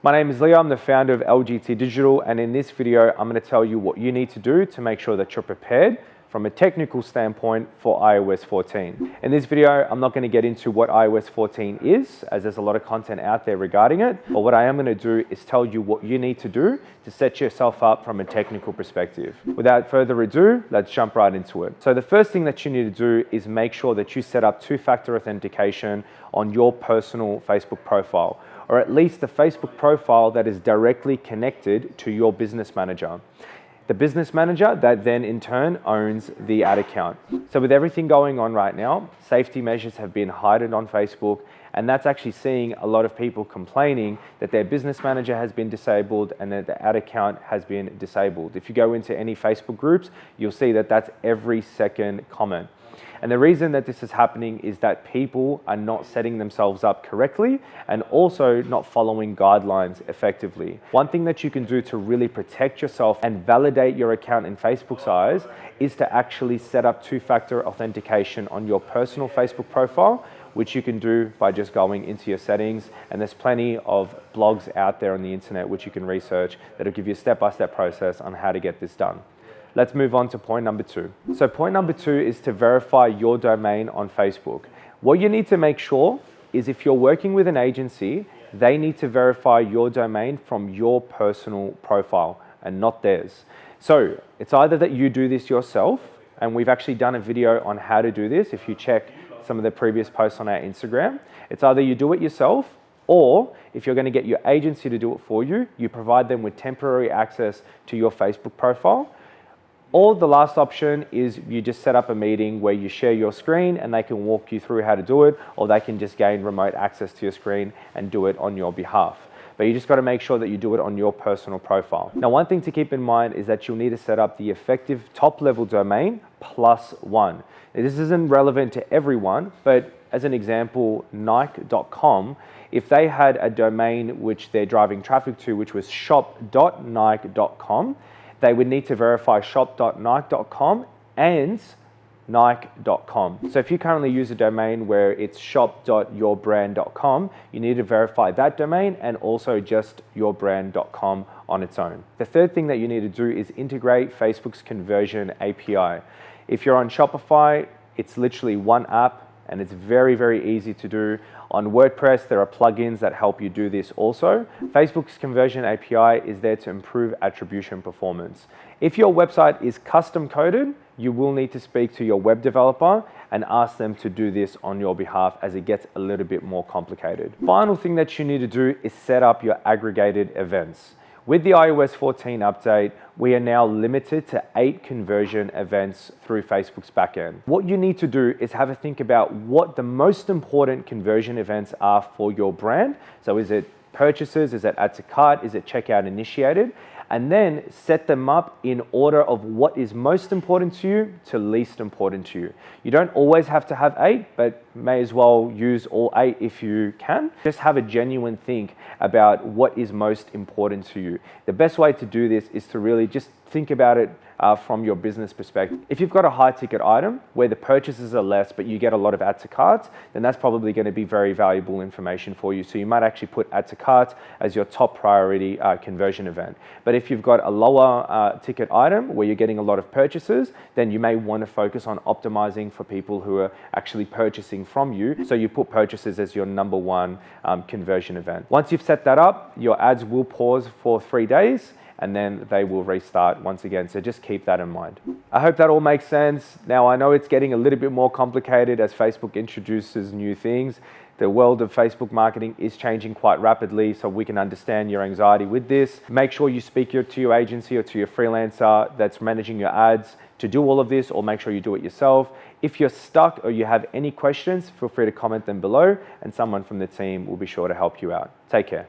My name is Leo, I'm the founder of LGT Digital, and in this video, I'm going to tell you what you need to do to make sure that you're prepared from a technical standpoint for iOS 14. In this video, I'm not going to get into what iOS 14 is, as there's a lot of content out there regarding it, but what I am going to do is tell you what you need to do to set yourself up from a technical perspective. Without further ado, let's jump right into it. So the first thing that you need to do is make sure that you set up two-factor authentication on your personal Facebook profile, or at least the Facebook profile that is directly connected to your business manager. The business manager that then in turn owns the ad account. So with everything going on right now, safety measures have been heightened on Facebook, and that's actually seeing a lot of people complaining that their business manager has been disabled and that the ad account has been disabled. If you go into any Facebook groups, you'll see that that's every second comment. And the reason that this is happening is that people are not setting themselves up correctly and also not following guidelines effectively. One thing that you can do to really protect yourself and validate your account in Facebook's eyes is to actually set up two-factor authentication on your personal Facebook profile, which you can do by just going into your settings. And there's plenty of blogs out there on the internet which you can research that'll give you a step-by-step process on how to get this done. Let's move on to point number 2. So point number 2 is to verify your domain on Facebook. What you need to make sure is if you're working with an agency, they need to verify your domain from your personal profile and not theirs. So it's either that you do this yourself, and we've actually done a video on how to do this if you check some of the previous posts on our Instagram. It's either you do it yourself, or if you're going to get your agency to do it for you, you provide them with temporary access to your Facebook profile. Or the last option is you just set up a meeting where you share your screen and they can walk you through how to do it, or they can just gain remote access to your screen and do it on your behalf. But you just got to make sure that you do it on your personal profile. Now, one thing to keep in mind is that you'll need to set up the effective top-level domain +1. Now, this isn't relevant to everyone, but as an example, Nike.com, if they had a domain which they're driving traffic to, which was shop.nike.com, they would need to verify shop.nike.com and Nike.com. So if you currently use a domain where it's shop.yourbrand.com, you need to verify that domain and also just yourbrand.com on its own. The third thing that you need to do is integrate Facebook's conversion API. If you're on Shopify, it's literally one app and it's very, very easy to do. On WordPress, there are plugins that help you do this also. Facebook's conversion API is there to improve attribution performance. If your website is custom coded, you will need to speak to your web developer and ask them to do this on your behalf as it gets a little bit more complicated. Final thing that you need to do is set up your aggregated events. With the iOS 14 update, we are now limited to 8 conversion events through Facebook's backend. What you need to do is have a think about what the most important conversion events are for your brand. So is it purchases? Is it add to cart? Is it checkout initiated? And then set them up in order of what is most important to you to least important to you. You don't always have to have 8, but may as well use all 8 if you can. Just have a genuine think about what is most important to you. The best way to do this is to really just think about it from your business perspective. If you've got a high ticket item where the purchases are less but you get a lot of add to carts, then that's probably going to be very valuable information for you. So you might actually put add to carts as your top priority conversion event. But if you've got a lower ticket item where you're getting a lot of purchases, then you may want to focus on optimizing for people who are actually purchasing from you. So you put purchases as your #1 conversion event. Once you've set that up, your ads will pause for 3 days, and then they will restart once again. So just keep that in mind. I hope that all makes sense. Now, I know it's getting a little bit more complicated as Facebook introduces new things. The world of Facebook marketing is changing quite rapidly, so we can understand your anxiety with this. Make sure you speak to your agency or to your freelancer that's managing your ads to do all of this, or make sure you do it yourself. If you're stuck or you have any questions, feel free to comment them below, and someone from the team will be sure to help you out. Take care.